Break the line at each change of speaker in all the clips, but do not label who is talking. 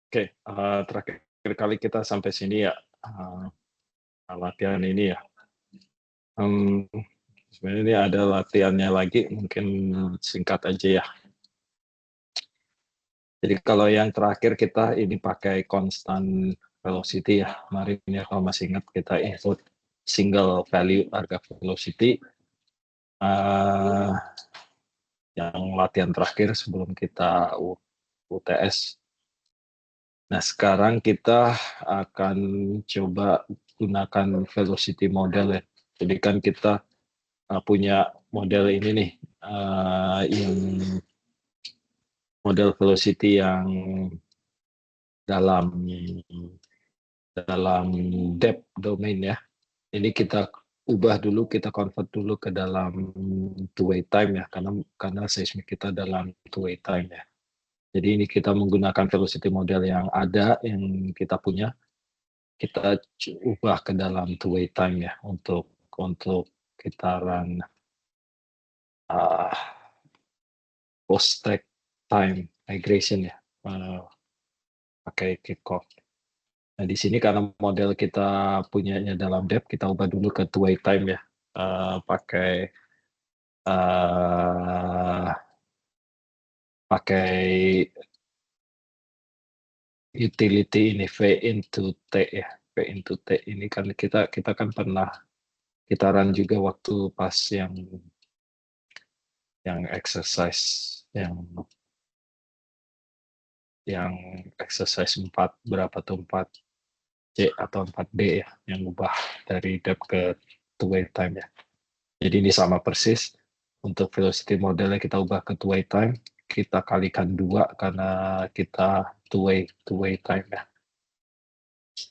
Oke, terakhir kali kita sampai sini ya, latihan ini ya, mmm, sebenarnya ini ada latihannya lagi, mungkin singkat aja ya. Jadi kalau yang terakhir kita ini pakai constant velocity ya, kemarin ya kalau masih ingat kita input single value harga velocity, eee, yang latihan terakhir sebelum kita UTS. Nah, sekarang kita akan coba gunakan velocity model ya. Jadi kan kita punya model ini nih, yang model velocity yang dalam dalam depth domain ya. Ini kita ubah dulu, kita convert dulu ke dalam two-way time ya, karena seismik kita dalam two-way time ya. Jadi ini kita menggunakan velocity model yang ada, yang kita punya, kita ubah ke dalam two-way time ya, untuk kita run post-stack time migration ya, pakai kickoff. Nah, di sini karena model kita punyanya dalam depth, kita ubah dulu ke two-way time ya, pakai uh, pakai utility ini V into T ya. V into T ini kan kita kan pernah kita run juga waktu pas yang exercise yang exercise 4 berapa tuh 4C atau 4D ya, yang ubah dari depth ke two-way time ya. Jadi ini sama persis, untuk velocity modelnya kita ubah ke two-way time, kita kalikan 2 karena kita two-way time ya.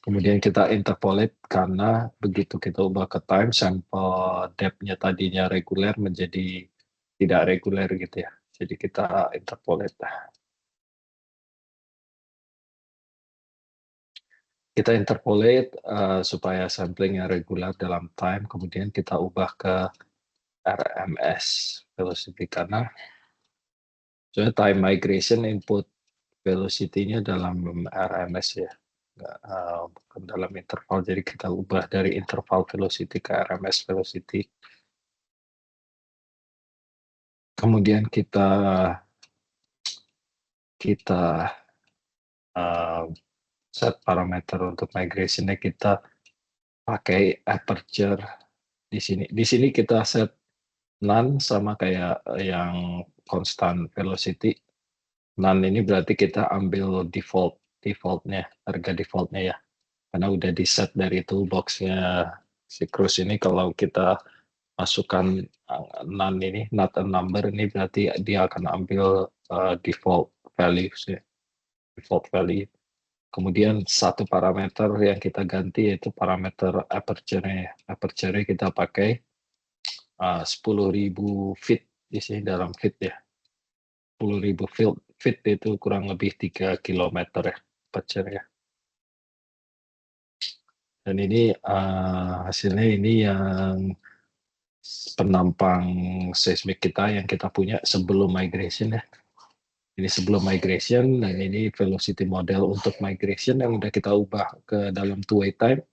Kemudian kita interpolate karena begitu kita ubah ke time, sampel depth-nya tadinya reguler menjadi tidak reguler gitu ya. Jadi kita interpolate. Kita interpolate supaya sampling yang regular dalam time, kemudian kita ubah ke RMS velocity karena time migration input velocity-nya dalam RMS ya, bukan dalam interval. Jadi kita ubah dari interval velocity ke RMS velocity. Kemudian kita set parameter untuk migration-nya, kita pakai aperture di sini. Di sini kita set none sama kayak yang constant velocity. None ini berarti kita ambil defaultnya, harga defaultnya ya. Karena udah di set dari toolbox-nya si Cruise ini, kalau kita masukkan none ini, not a number, ini berarti dia akan ambil default values ya, default value. Kemudian satu parameter yang kita ganti yaitu parameter aperture-nya. Aperture-nya kita pakai 10.000 feet di sini dalam feet ya. 10.000 feet itu kurang lebih 3 km ya aperture-nya. Dan ini hasilnya ini yang penampang seismik kita yang kita punya sebelum migration ya. Ini sebelum migration, dan ini velocity model untuk migration yang udah kita ubah ke dalam two-way time.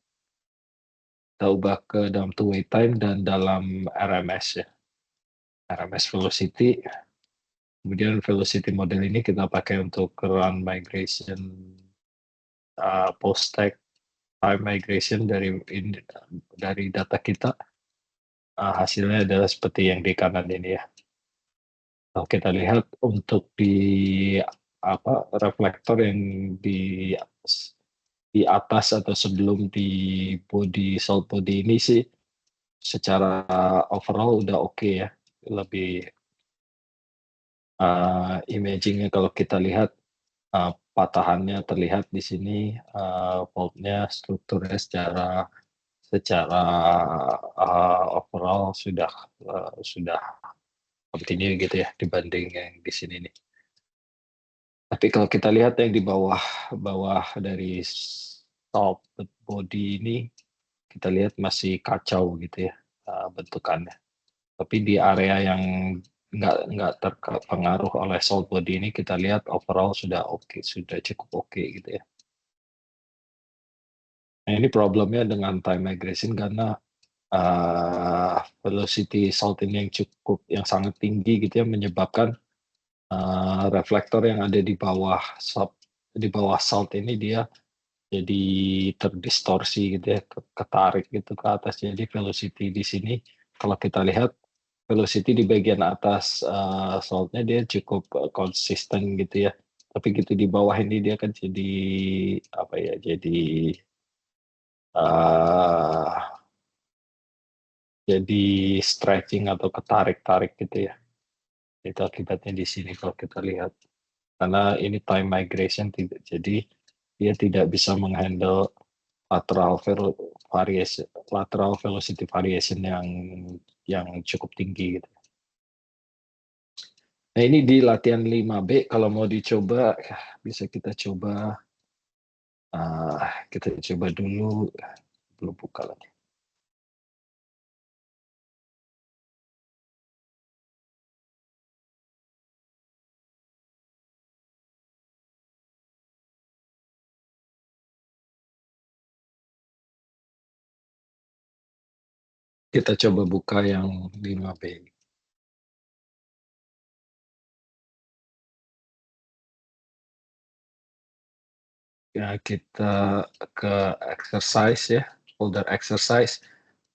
Kita ubah ke dalam two-way time dan dalam RMS ya. RMS velocity. Kemudian velocity model ini kita pakai untuk run migration, post-stack time migration dari data kita. Hasilnya adalah seperti yang di kanan ini ya. Kalau kita lihat untuk di reflektor yang di atas atau sebelum di salt body ini sih secara overall udah oke ya. Lebih imaging-nya kalau kita lihat patahannya terlihat di sini, fault-nya, strukturnya secara overall sudah continue gitu ya dibanding yang di sini nih. Tapi kalau kita lihat yang di bawah dari top body ini, kita lihat masih kacau gitu ya bentukannya. Tapi di area yang nggak terpengaruh oleh salt body ini, kita lihat overall sudah oke, sudah cukup oke gitu ya. Nah, ini problemnya dengan time migration karena velocity salt ini yang sangat tinggi gitu ya, menyebabkan reflektor yang ada di bawah salt ini dia jadi terdistorsi gitu ya, ketarik gitu ke atas. Jadi velocity di sini kalau kita lihat velocity di bagian atas saltnya dia cukup konsisten gitu ya. Tapi gitu di bawah ini dia kan jadi apa ya? Uh, jadi stretching atau ketarik-tarik gitu ya. Itu akibatnya di sini kalau kita lihat. Karena ini time migration tidak, jadi dia tidak bisa menghandle lateral velocity variation yang cukup tinggi gitu. Nah, ini di latihan 5B kalau mau dicoba bisa kita coba dulu, belum buka lagi. Kita coba buka yang 5B. Ya, kita ke exercise ya, folder exercise.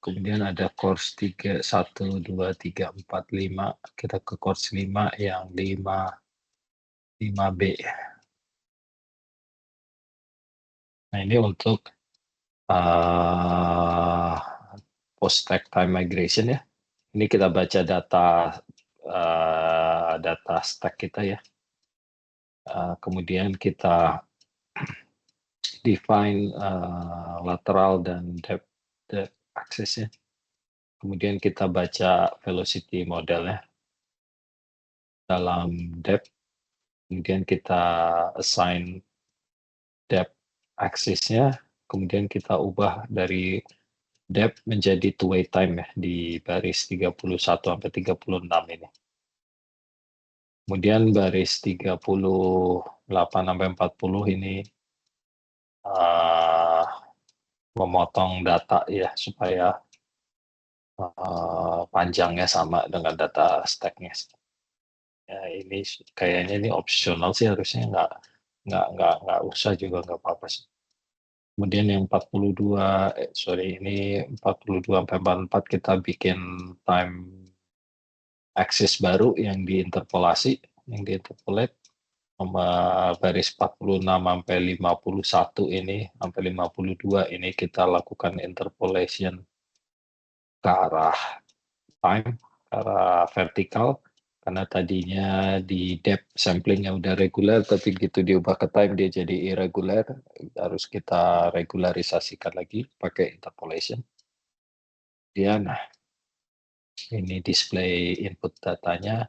Kemudian ada course 3, 1, 2, 3, 4, 5. Kita ke course 5 yang 5B. Nah, ini untuk post-stack time migration ya. Ini kita baca data stack kita ya. Kemudian kita define lateral dan depth axis-nya. Kemudian kita baca velocity modelnya dalam depth. Kemudian kita assign depth axis-nya. Kemudian kita ubah dari depth menjadi two-way time ya di baris 31 sampai 36 ini. Kemudian baris 38 sampai 40 ini memotong data ya supaya panjangnya sama dengan data stack-nya. Ya, ini kayaknya ini opsional sih, harusnya nggak usah juga, nggak apa-apa sih. Kemudian yang 42, ini 42 sampai 44 kita bikin time axis baru yang diinterpolasi, yang diinterpolate. Baris 46 sampai 51 ini, sampai 52 ini kita lakukan interpolation ke arah time, ke arah vertikal. Karena tadinya di depth samplingnya udah reguler, tapi gitu diubah ke time dia jadi irregular, harus kita regularisasikan lagi pakai interpolation. Kemudian ini display input datanya,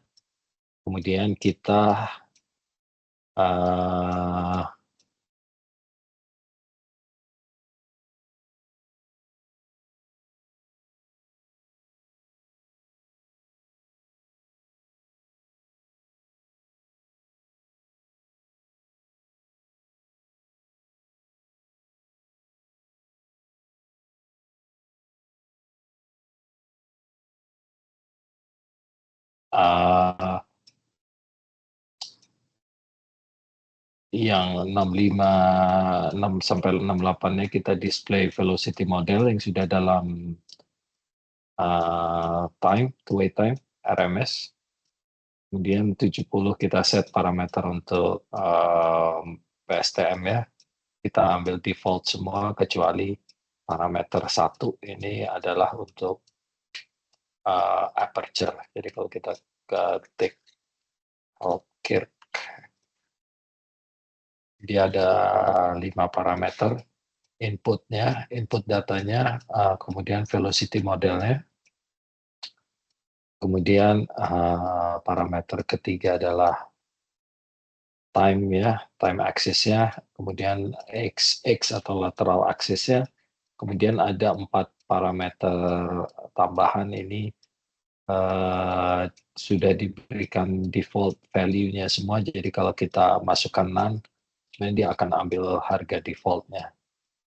kemudian kita yang 6 sampai 68-nya kita display velocity model yang sudah dalam time, two-way time, RMS. Kemudian 70 kita set parameter untuk PSTM ya. Kita ambil default semua kecuali parameter 1 ini adalah untuk aperture. Jadi kalau kita ketik Halkirk, dia ada 5 parameter inputnya, input datanya, kemudian velocity modelnya, kemudian parameter ketiga adalah time ya, time axis-nya, kemudian x atau lateral axis-nya, kemudian ada 4 parameter tambahan ini sudah diberikan default value-nya semua, jadi kalau kita masukkan none, sebenarnya dia akan ambil harga default-nya.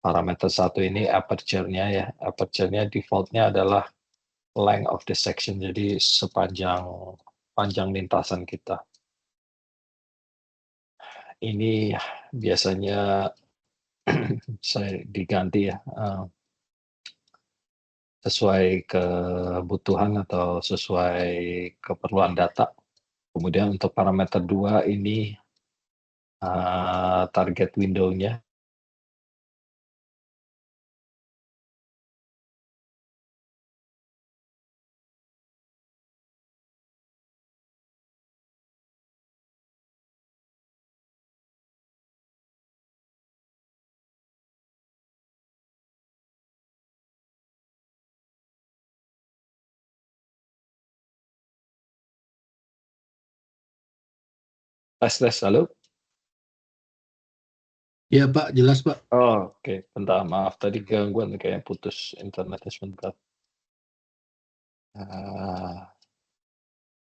Parameter satu ini aperture-nya ya, aperture-nya default-nya adalah length of the section, jadi panjang lintasan kita. Ini biasanya saya diganti ya, sesuai kebutuhan atau sesuai keperluan data. Kemudian untuk parameter 2 ini target window-nya. Tes, halo?
Iya Pak, jelas Pak.
Oh, oke. Bentar, maaf tadi gangguan kayak putus internetnya sebentar.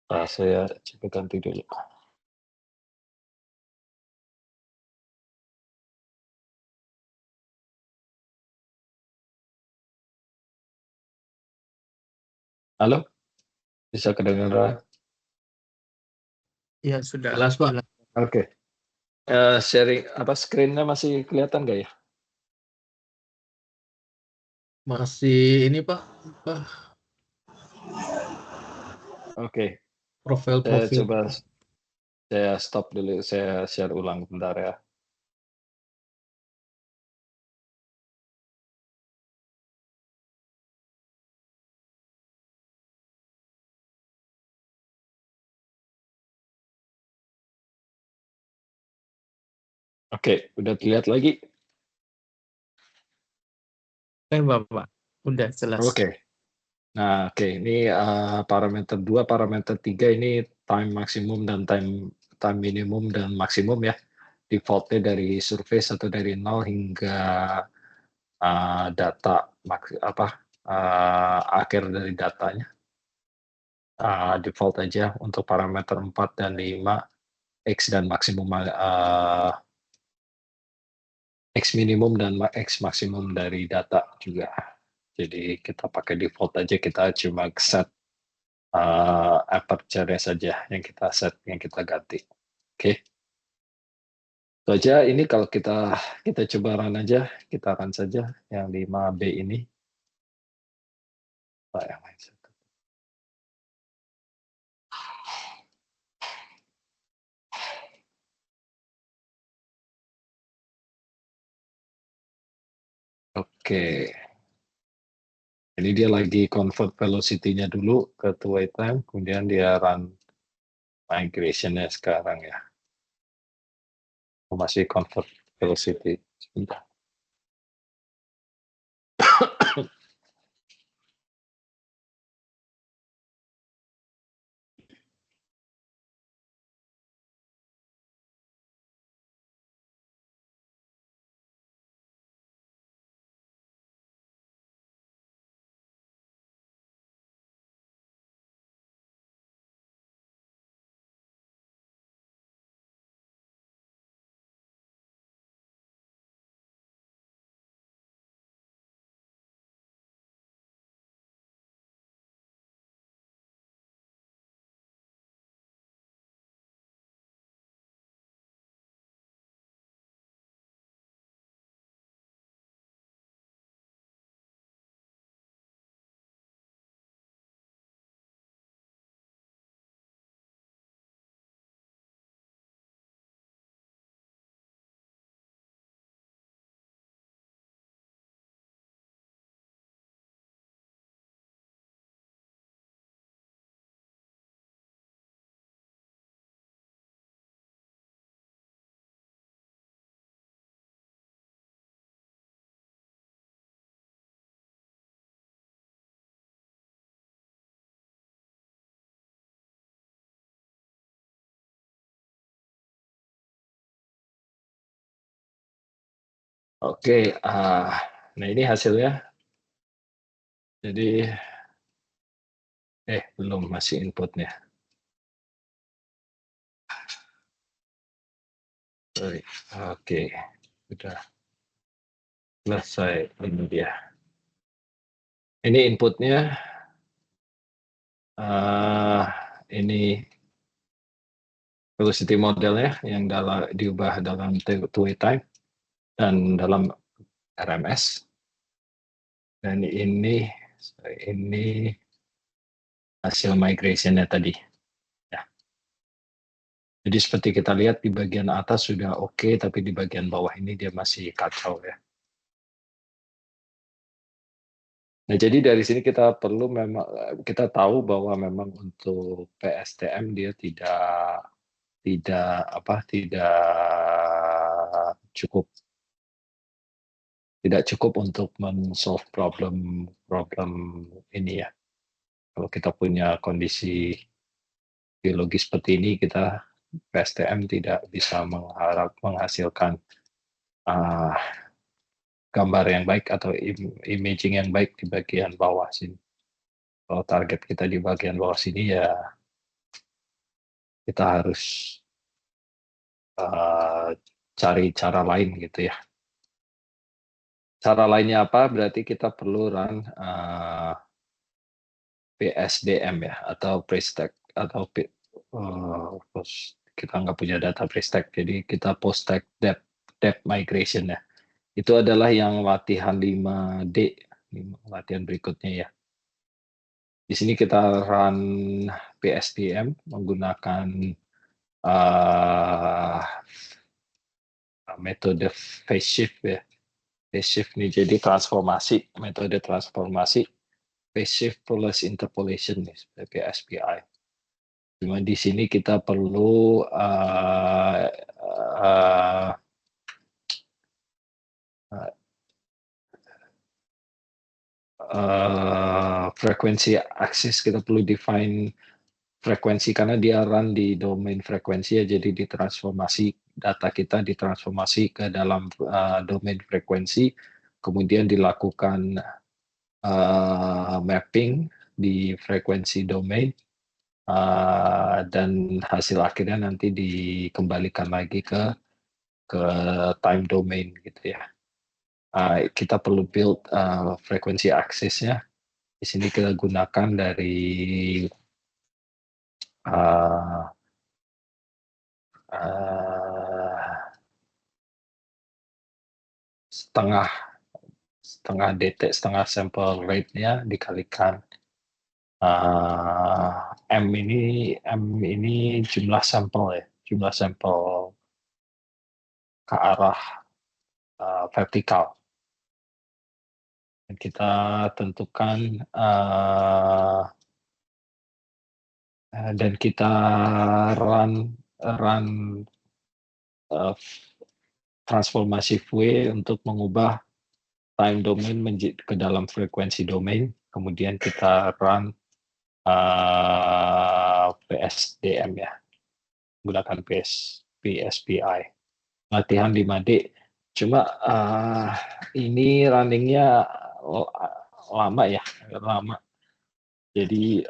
Saya coba ganti dulu. Halo? Bisa kedengaran?
Iya sudah. Jelas Pak.
Oke. Sharing apa screen-nya masih kelihatan nggak ya?
Masih ini Pak,
Oke. Saya
profil.
coba saya stop dulu, saya share ulang bentar ya. Oke, udah terlihat lagi?
Bapak, udah jelas.
Oke. Nah, oke, ini parameter 2, parameter 3 ini time maksimum dan time minimum dan maksimum ya. Default-nya dari surface atau dari 0 hingga data akhir dari datanya. Default aja untuk parameter 4 dan 5, X dan maksimum X minimum dan X maksimum dari data juga. Jadi kita pakai default aja, kita cuma set aperture saja yang kita set, yang kita ganti. Oke. Itu aja. Ini kalau kita coba run aja, kita run saja yang 5B ini. Yang lain satu. Oke. Ini dia lagi convert velocity-nya dulu ke two-way time, kemudian dia run migration-nya sekarang ya. Masih convert velocity. Sebentar. Oke, nah ini hasilnya. Jadi belum, masih inputnya. Sorry. Oke, sudah selesai. Ini dia. Ini inputnya. Ini velocity modelnya yang diubah dalam two-way time dan dalam RMS. Dan ini hasil migration-nya tadi. Ya. Jadi seperti kita lihat di bagian atas sudah oke, tapi di bagian bawah ini dia masih kacau ya. Nah, jadi dari sini kita tahu bahwa memang untuk PSTM dia tidak cukup untuk men-solve problem ini ya. Kalau kita punya kondisi biologi seperti ini, kita PSTM tidak bisa menghasilkan gambar yang baik atau imaging yang baik di bagian bawah sini. Kalau target kita di bagian bawah sini ya kita harus cari cara lain gitu ya. Cara lainnya apa? Berarti kita perlu run PSDM ya, atau pre-stack, atau kita nggak punya data pre-stack, jadi kita post-stack depth migration ya. Itu adalah yang latihan 5D, latihan berikutnya ya. Di sini kita run PSDM menggunakan metode phase shift ya. Phase shift ini jadi metode transformasi phase shift plus interpolation nih, PSPI. Cuma di sini kita perlu frekuensi aksis, kita perlu define frekuensi karena dia run di domain frekuensi ya, jadi ditransformasi data kita ditransformasi ke dalam domain frekuensi, kemudian dilakukan mapping di frekuensi domain, dan hasil akhirnya nanti dikembalikan lagi ke time domain gitu ya. Kita perlu build frekuensi aksisnya. Di sini kita gunakan dari setengah detek, setengah sampel rate-nya dikalikan M ini jumlah sampel ya, jumlah sampel ke arah vertikal. Dan kita tentukan dan kita run transformasi V untuk mengubah time domain ke dalam frekuensi domain. Kemudian kita run PSDM ya, menggunakan PSPI. Latihan 5D. Cuma ini runningnya lama ya, lama. Jadi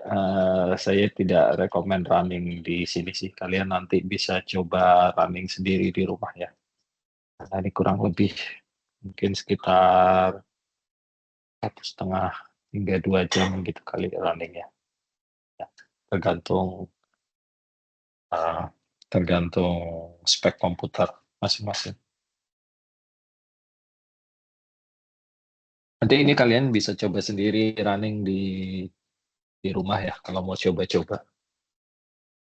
saya tidak rekomend running di sini sih. Kalian nanti bisa coba running sendiri di rumah ya. Karena ini kurang lebih mungkin sekitar 1,5 hingga 2 jam gitu kali runningnya. Ya, tergantung spek komputer masing-masing. Nanti ini kalian bisa coba sendiri running di rumah ya kalau mau coba-coba.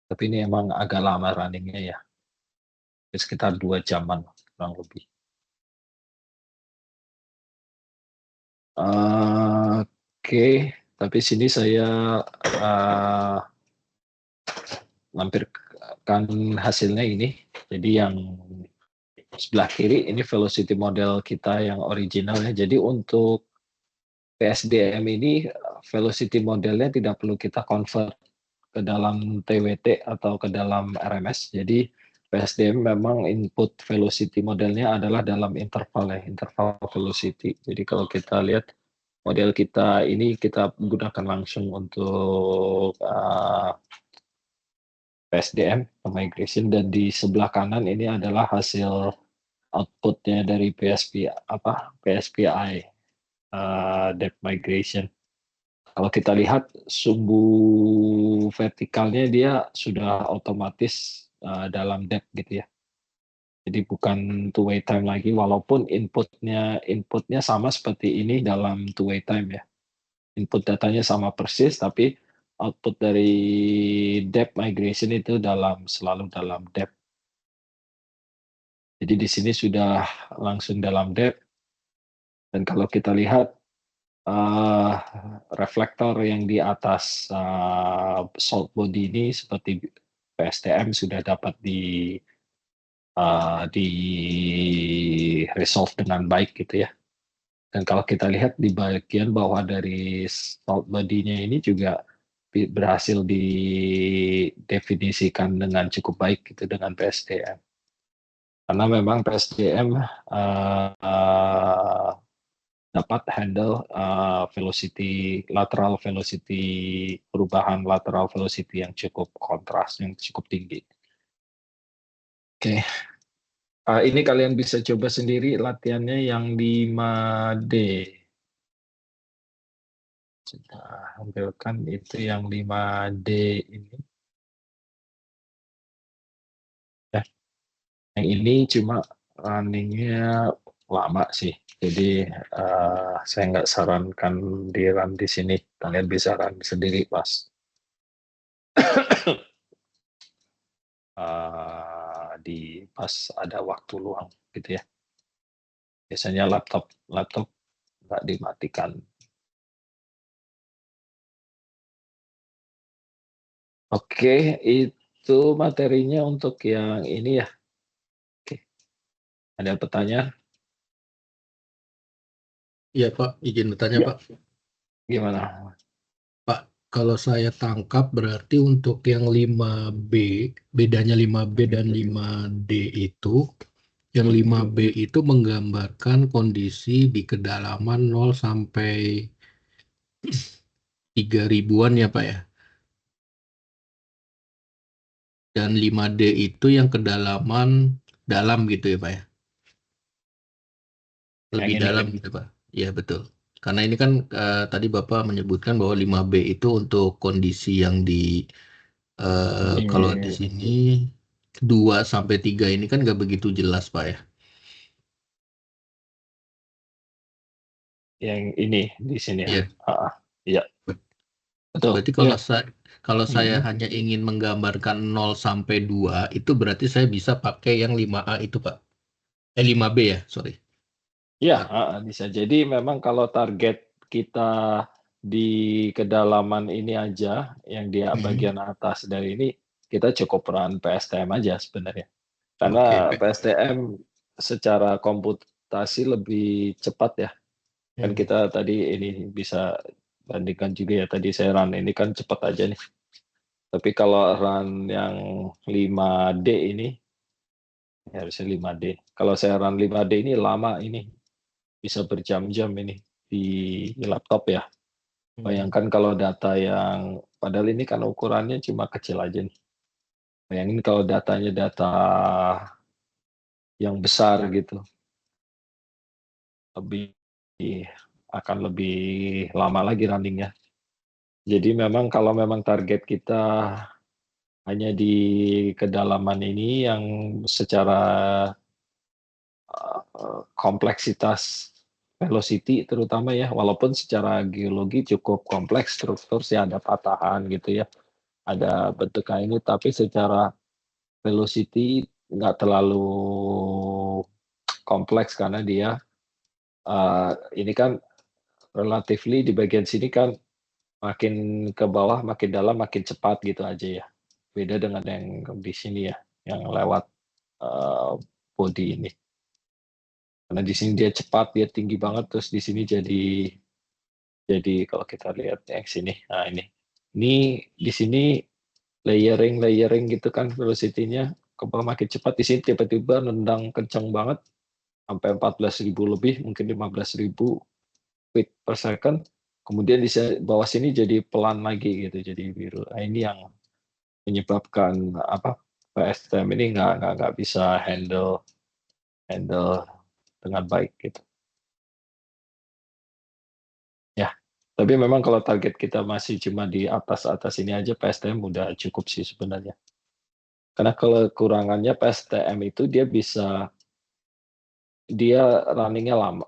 Tapi ini emang agak lama runningnya ya. Sekitar 2 jaman kurang lebih. Oke, tapi sini saya lampirkan hasilnya ini. Jadi yang sebelah kiri ini velocity model kita yang original ya. Jadi untuk PSDM ini velocity modelnya tidak perlu kita convert ke dalam TWT atau ke dalam RMS. Jadi PSDM memang input velocity modelnya adalah dalam interval ya, interval velocity. Jadi kalau kita lihat model kita ini kita gunakan langsung untuk PSDM migration, dan di sebelah kanan ini adalah hasil outputnya dari PSPI depth migration. Kalau kita lihat sumbu vertikalnya dia sudah otomatis dalam depth gitu ya. Jadi bukan two-way time lagi, walaupun inputnya sama seperti ini dalam two-way time ya. Input datanya sama persis, tapi output dari depth migration itu selalu dalam depth. Jadi di sini sudah langsung dalam depth. Dan kalau kita lihat reflektor yang di atas salt body ini seperti PSTM sudah dapat di resolve dengan baik gitu ya. Dan kalau kita lihat di bagian bawah dari salt body-nya ini juga berhasil didefinisikan dengan cukup baik gitu dengan PSDM. Karena memang PSDM dapat handle perubahan lateral velocity yang cukup kontras, yang cukup tinggi. Oke. Ini kalian bisa coba sendiri latihannya yang 5D. Kita ambilkan itu yang 5D ini. Ya. Yang ini cuma runningnya lama sih. Jadi saya nggak sarankan di run di sini. Kalian bisa run sendiri pas pas ada waktu luang gitu ya. Biasanya laptop nggak dimatikan. Oke, itu materinya untuk yang ini ya. Oke. Ada pertanyaan?
Iya Pak, izin bertanya
Ya.
Pak.
Gimana?
Pak, kalau saya tangkap berarti untuk yang 5B, bedanya 5B dan 5D itu, yang 5B itu menggambarkan kondisi di kedalaman 0 sampai 3.000-an ya Pak ya. Dan 5D itu yang kedalaman dalam gitu ya Pak ya. Lebih
Yang ini
dalam
kan?
gitu Pak. Iya betul. Karena ini kan tadi Bapak menyebutkan bahwa 5B itu untuk kondisi yang kalau di sini 2 sampai 3 ini kan nggak begitu jelas Pak ya.
Yang ini di sini ya.
Iya.
Iya. Betul.
Berarti
Ya.
kalau saya hanya ingin menggambarkan 0 sampai 2 itu berarti saya bisa pakai yang 5A itu Pak. 5B ya, sorry.
Ya, bisa. Jadi memang kalau target kita di kedalaman ini aja, yang di bagian atas dari ini, kita cukup run PSTM aja sebenarnya. Karena
Oke.
PSTM secara komputasi lebih cepat ya. Kan kita tadi ini bisa bandingkan juga ya, tadi saya run ini kan cepat aja nih. Tapi kalau run yang 5D ini, ya harusnya 5D. Kalau saya run 5D ini lama ini. Bisa berjam-jam ini di laptop ya. Bayangkan kalau data yang padahal ini kan ukurannya cuma kecil aja nih. Bayangin kalau datanya data yang besar gitu. Akan lebih lama lagi runningnya. Jadi memang kalau memang target kita hanya di kedalaman ini yang secara kompleksitas velocity terutama ya, walaupun secara geologi cukup kompleks struktur sih, ada patahan gitu ya, ada bentuk kayak ini, tapi secara velocity nggak terlalu kompleks karena dia ini kan relatively di bagian sini kan makin ke bawah, makin dalam, makin cepat gitu aja ya. Beda dengan yang di sini ya, yang lewat body ini. Karena di sini dia cepat, dia tinggi banget, terus di sini jadi kalau kita lihat yang sini, nah ini di sini layering gitu kan velocity-nya ke bawah makin cepat, di sini tiba-tiba nendang kencang banget sampai 14.000 lebih, mungkin 15.000. feet per second, kemudian di bawah sini jadi pelan lagi gitu, jadi biru. Nah, ini yang menyebabkan PSTM ini nggak bisa handle dengan baik gitu. Ya, tapi memang kalau target kita masih cuma di atas ini aja, PSTM udah cukup sih sebenarnya. Karena kekurangannya PSTM itu dia running-nya lama,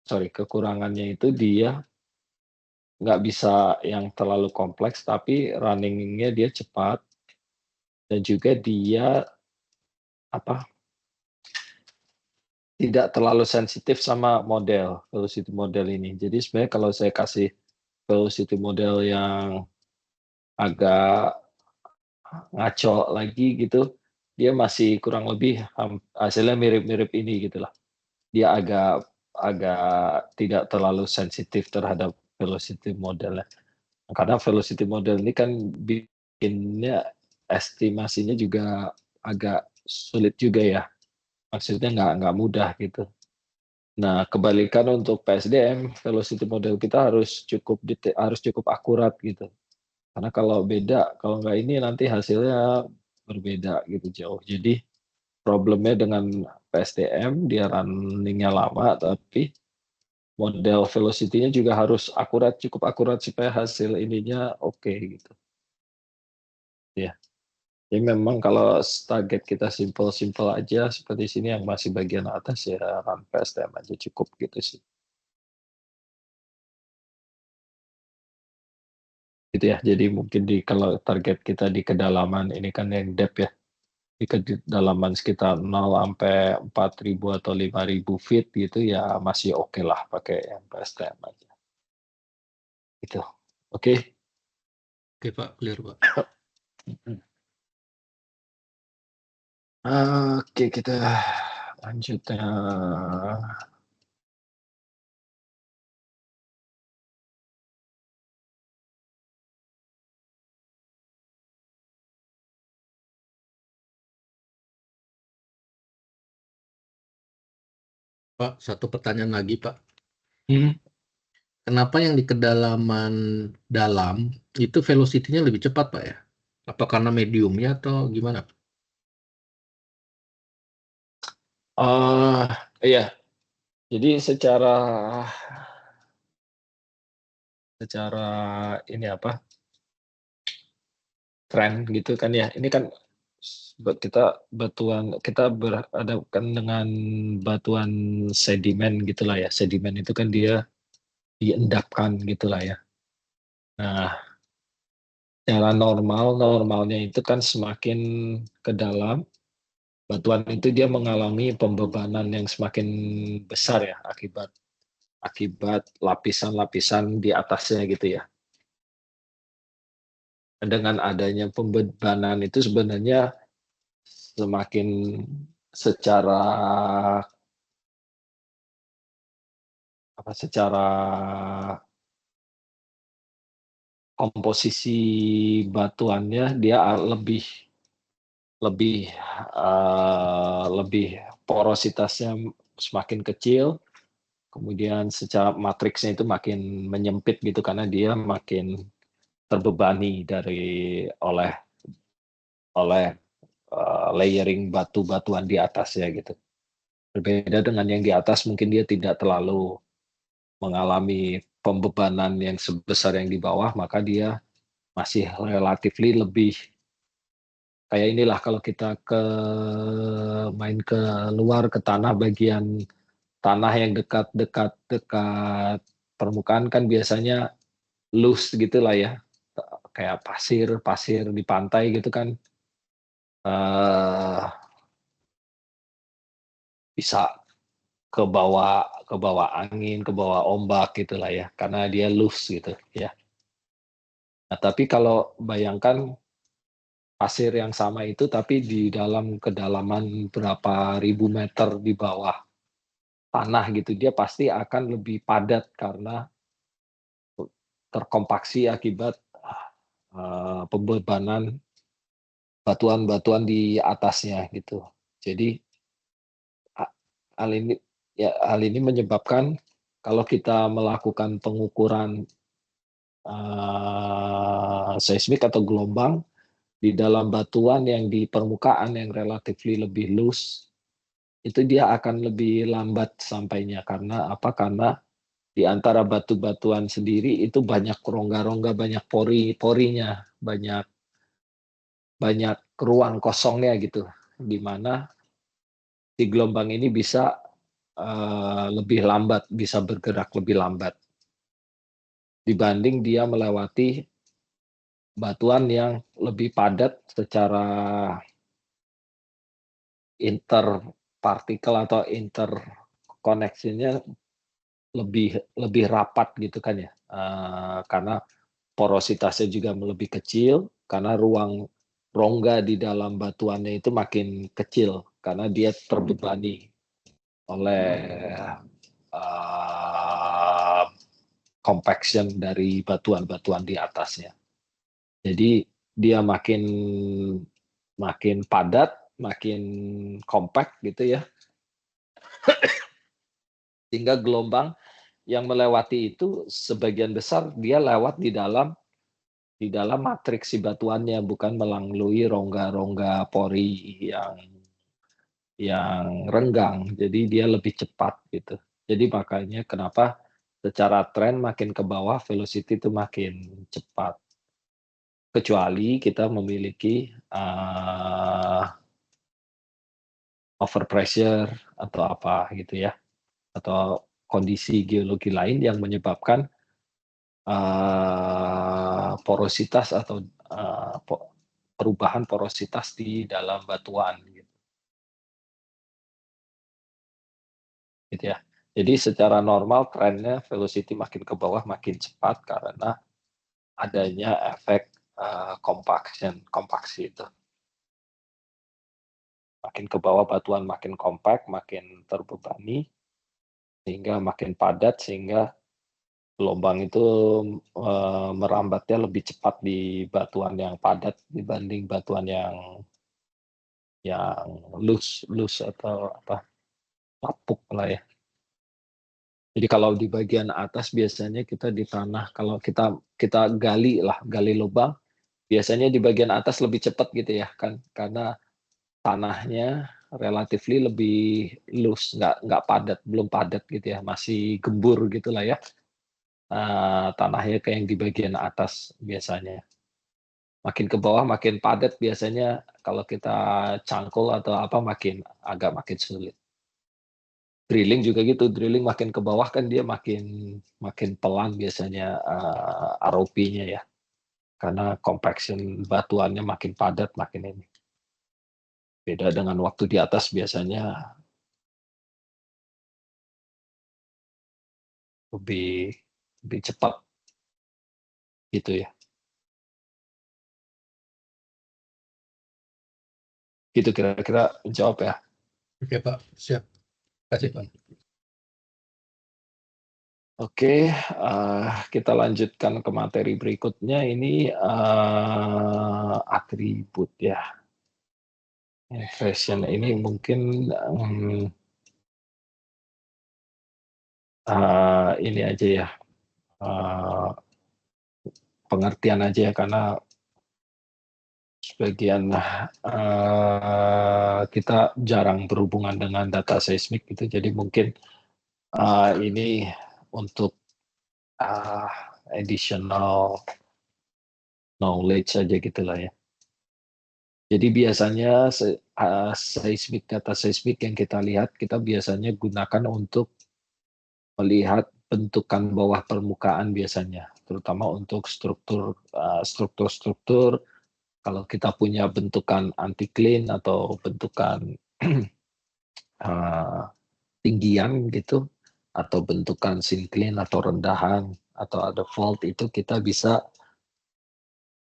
kekurangannya itu dia nggak bisa yang terlalu kompleks, tapi running-nya dia cepat dan juga dia tidak terlalu sensitif sama velocity model ini. Jadi sebenarnya kalau saya kasih velocity model yang agak ngaco lagi gitu, dia masih kurang lebih hasilnya mirip-mirip ini gitulah. Dia agak agak tidak terlalu sensitif terhadap velocity modelnya. Karena velocity model ini kan bikinnya estimasinya juga agak sulit juga ya. Maksudnya nggak mudah gitu. Nah, kebalikan untuk PSDM, velocity model kita harus cukup akurat gitu. Karena kalau nggak ini nanti hasilnya berbeda gitu jauh. Jadi problemnya dengan PSDM, dia running-nya lama, tapi model velocity-nya juga harus cukup akurat supaya hasil ininya oke gitu. Ya. Jadi memang kalau target kita simple aja seperti sini yang masih bagian atas ya run PSDM aja cukup gitu sih. Gitu ya. Jadi mungkin kalau target kita di kedalaman ini kan yang depth ya. Di kedalaman sekitar 0 sampai 4.000 atau 5.000 feet gitu ya masih oke lah pakai yang PSTM aja. Gitu. Oke.
Oke Pak, clear Pak.
Oke, kita lanjut ya.
Pak, satu pertanyaan lagi Pak.
Hmm.
Kenapa yang di kedalaman dalam itu velocity-nya lebih cepat Pak ya? Apa karena mediumnya atau gimana?
Iya. Jadi secara ini tren gitu kan ya. Ini kan kita berhadapan dengan batuan sedimen gitulah ya. Sedimen itu kan dia diendapkan gitulah ya. Nah, secara normalnya itu kan semakin ke dalam, batuan itu dia mengalami pembebanan yang semakin besar ya akibat lapisan-lapisan di atasnya gitu ya. Dengan adanya pembebanan itu sebenarnya semakin secara komposisi batuannya dia lebih porositasnya semakin kecil, kemudian secara matriksnya itu makin menyempit gitu karena dia makin terbebani oleh layering batu-batuan di atasnya gitu. Berbeda dengan yang di atas mungkin dia tidak terlalu mengalami pembebanan yang sebesar yang di bawah, maka dia masih relatively lebih kayak inilah kalau kita main ke luar ke bagian tanah yang dekat permukaan kan biasanya loose gitulah ya, kayak pasir di pantai gitu kan, bisa ke bawah angin, ke bawah ombak gitulah ya, karena dia loose gitu ya. Nah, tapi kalau bayangkan pasir yang sama itu tapi di dalam kedalaman berapa ribu meter di bawah tanah gitu, dia pasti akan lebih padat karena terkompaksi akibat pembebanan batuan-batuan di atasnya gitu. Jadi hal ini menyebabkan kalau kita melakukan pengukuran seismik atau gelombang di dalam batuan yang di permukaan yang relatively lebih loose, itu dia akan lebih lambat sampainya. Karena apa? Karena di antara batu-batuan sendiri itu banyak rongga-rongga, banyak pori-porinya, banyak ruang kosongnya gitu, di mana si gelombang ini bisa lebih lambat, bisa bergerak lebih lambat dibanding dia melewati batuan yang lebih padat secara interpartikel atau interkoneksinya lebih rapat gitu kan ya, karena porositasnya juga lebih kecil, karena ruang rongga di dalam batuannya itu makin kecil, karena dia terbebani oleh, compaction dari batuan-batuan di atasnya. Jadi dia makin padat, makin compact gitu ya, sehingga gelombang yang melewati itu sebagian besar dia lewat di dalam matriks si batuannya, bukan melalui rongga-rongga pori yang renggang. Jadi dia lebih cepat gitu. Jadi makanya kenapa secara tren makin ke bawah velocity itu makin cepat. Kecuali kita memiliki, overpressure atau apa gitu ya, atau kondisi geologi lain yang menyebabkan, porositas atau, perubahan porositas di dalam batuan gitu ya. Jadi secara normal trennya velocity makin ke bawah makin cepat karena adanya efek, kompaksi itu. Makin ke bawah batuan makin compact, makin terbebani, sehingga makin padat, sehingga gelombang itu, merambatnya lebih cepat di batuan yang padat dibanding batuan yang loose atau apa, lapuk lah ya. Jadi kalau di bagian atas biasanya kita di tanah, kalau kita gali lubang, biasanya di bagian atas lebih cepat gitu ya kan, karena tanahnya relatively lebih loose, nggak padat, belum padat gitu ya, masih gembur gitulah ya, tanahnya kayak yang di bagian atas biasanya. Makin ke bawah makin padat biasanya kalau kita cangkul atau apa makin sulit. Drilling juga gitu, drilling makin ke bawah kan dia makin pelan biasanya, ROP-nya ya, karena compaction batuannya makin padat, makin ini. Beda dengan waktu di atas biasanya lebih lebih cepat gitu ya. Gitu kira-kira menjawab ya.
Oke Pak, siap. Kasih Pak.
Oke, kita lanjutkan ke materi berikutnya ini, atribut ya. Fashion ini mungkin, ini aja ya, pengertian aja ya karena sebagian, kita jarang berhubungan dengan data seismik gitu, jadi mungkin, ini untuk, additional knowledge aja gitulah ya. Jadi biasanya data seismik yang kita lihat, kita biasanya gunakan untuk melihat bentukan bawah permukaan biasanya, terutama untuk struktur-struktur, kalau kita punya bentukan anticline atau bentukan, tinggian gitu, atau bentukan syncline atau rendahan, atau ada fault itu kita bisa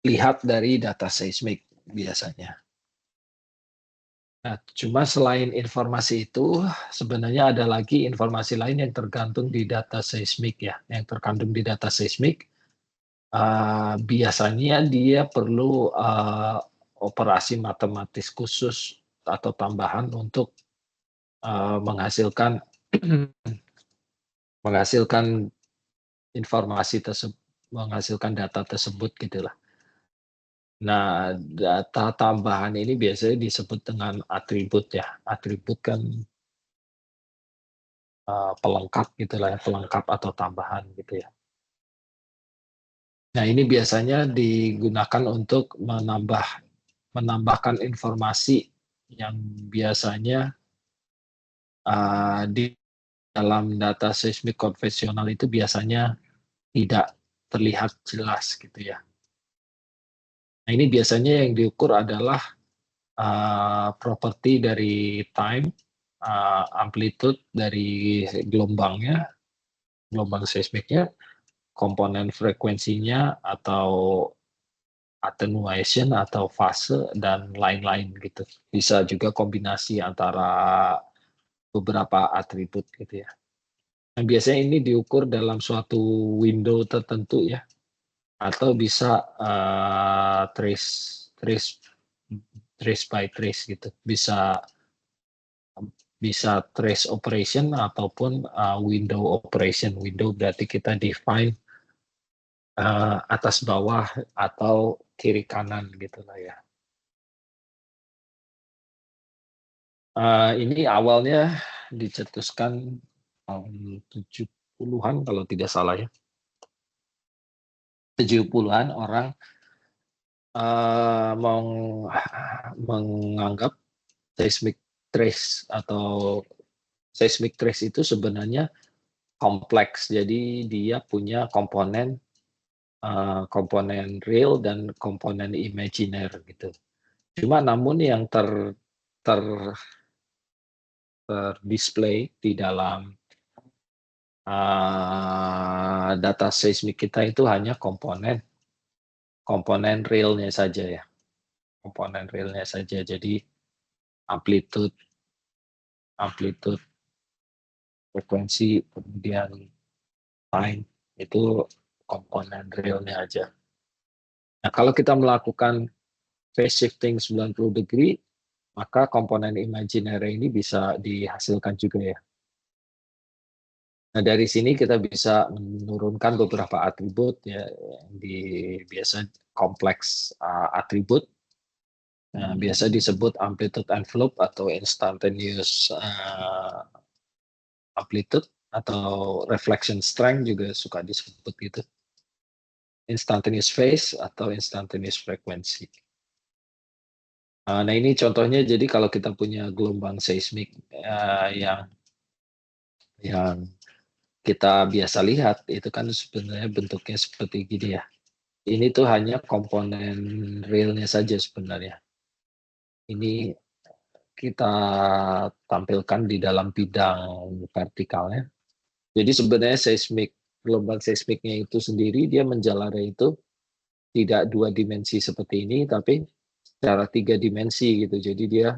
lihat dari data seismik biasanya. Nah, cuma selain informasi itu, sebenarnya ada lagi informasi lain yang tergantung di data seismik ya, yang terkandung di data seismik, biasanya dia perlu, operasi matematis khusus atau tambahan untuk, menghasilkan menghasilkan informasi menghasilkan data tersebut gitulah. Nah, data tambahan ini biasanya disebut dengan atribut ya. Atribut kan pelengkap gitulah ya, pelengkap atau tambahan gitu ya. Nah, ini biasanya digunakan untuk menambahkan informasi yang biasanya di dalam data seismik konvensional itu biasanya tidak terlihat jelas gitu ya. Nah, ini biasanya yang diukur adalah properti dari time, amplitude dari gelombangnya, gelombang seismiknya, komponen frekuensinya atau attenuation atau fase dan lain-lain gitu. Bisa juga kombinasi antara beberapa atribut gitu ya. Nah, biasanya ini diukur dalam suatu window tertentu ya, atau bisa trace by trace gitu. Bisa trace operation ataupun window operation. Window berarti kita define atas bawah atau kiri kanan gitu lah ya. Ini awalnya dicetuskan tahun 70-an kalau tidak salah ya. 70-an orang menganggap seismic trace atau seismic trace itu sebenarnya kompleks. Jadi dia punya komponen real dan komponen imajiner gitu. Cuma namun yang display di dalam data seismik kita itu hanya komponen realnya saja ya. Komponen realnya saja. Jadi amplitude, frekuensi, kemudian time itu komponen realnya aja. Nah, kalau kita melakukan phase shifting 90 degree, maka komponen imaginary ini bisa dihasilkan juga ya. Nah, dari sini kita bisa menurunkan beberapa atribut ya, biasa kompleks atribut. Nah, biasa disebut amplitude envelope atau instantaneous amplitude atau reflection strength juga suka disebut gitu. Instantaneous phase atau instantaneous frequency. Nah, ini contohnya jadi kalau kita punya gelombang seismik yang kita biasa lihat itu kan sebenarnya bentuknya seperti gini ya. Ini tuh hanya komponen realnya saja sebenarnya. Ini kita tampilkan di dalam bidang vertikalnya. Jadi sebenarnya gelombang seismiknya itu sendiri dia menjalarai itu tidak 2 dimensi seperti ini, tapi secara 3 dimensi gitu. Jadi dia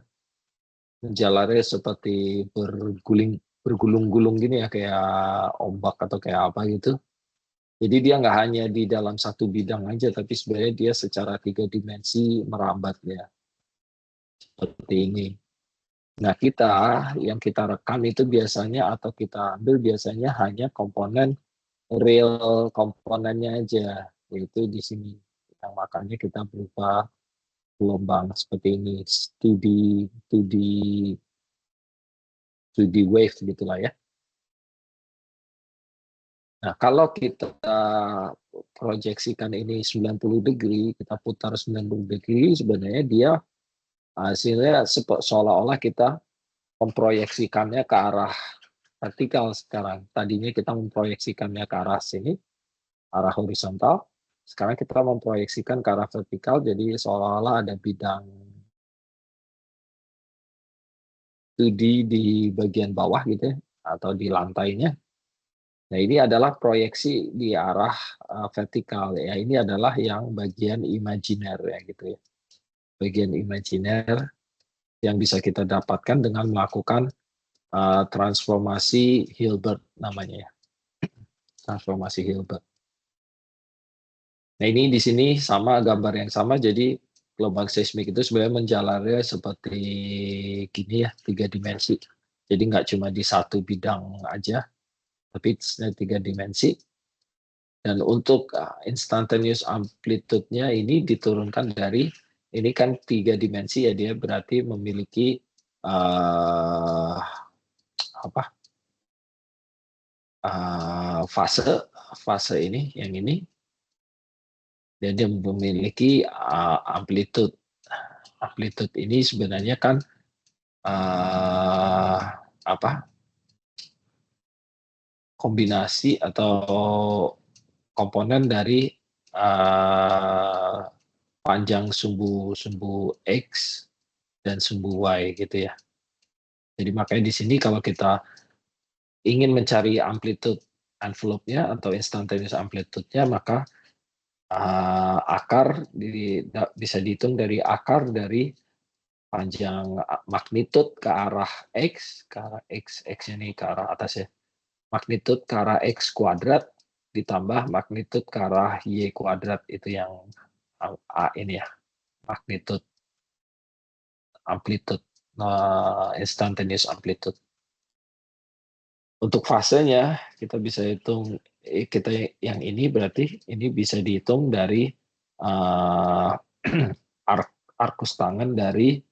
menjalarai seperti bergulung-gulung gini ya, kayak ombak atau kayak apa gitu. Jadi dia nggak hanya di dalam satu bidang aja, tapi sebenarnya dia secara 3 dimensi merambat ya. Seperti ini. Nah, yang kita rekam itu biasanya atau kita ambil biasanya hanya komponen real komponennya aja, yaitu di sini. Yang makanya kita berupa gelombang seperti ini, 2D wave gitulah ya. Nah, kalau kita proyeksikan ini 90 degree, kita putar 90 degree, sebenarnya dia hasilnya seolah-olah kita memproyeksikannya ke arah vertikal sekarang. Tadinya kita memproyeksikannya ke arah sini, arah horizontal. Sekarang kita memproyeksikan ke arah vertikal, jadi seolah-olah ada bidang 2D di bagian bawah gitu ya, atau di lantainya. Nah, ini adalah proyeksi di arah vertikal ya. Ini adalah yang bagian imajiner ya gitu ya. Bagian imajiner yang bisa kita dapatkan dengan melakukan transformasi Hilbert namanya ya. Transformasi Hilbert. Nah, ini di sini sama gambar yang sama, jadi gelombang seismik itu sebenarnya menjalarnya seperti gini ya, 3 dimensi. Jadi nggak cuma di satu bidang aja, tapi it's 3 dimensi. Dan untuk instantaneous amplitude-nya ini diturunkan dari, ini kan 3 dimensi ya, dia berarti memiliki fase ini, yang ini, dan dia memiliki amplitude. Amplitude ini sebenarnya kan kombinasi atau komponen dari panjang sumbu X dan sumbu Y gitu ya. Jadi makanya di sini kalau kita ingin mencari amplitude envelope-nya atau instantaneous amplitude-nya, maka akar bisa dihitung dari akar dari panjang magnitude ke arah X, X ini ke arah atas ya. Magnitude ke arah X kuadrat ditambah magnitude ke arah Y kuadrat, itu yang A ini ya, magnitude amplitude, instantaneous amplitude. Untuk fasenya kita bisa hitung, yang ini berarti ini bisa dihitung dari arcus tangen dari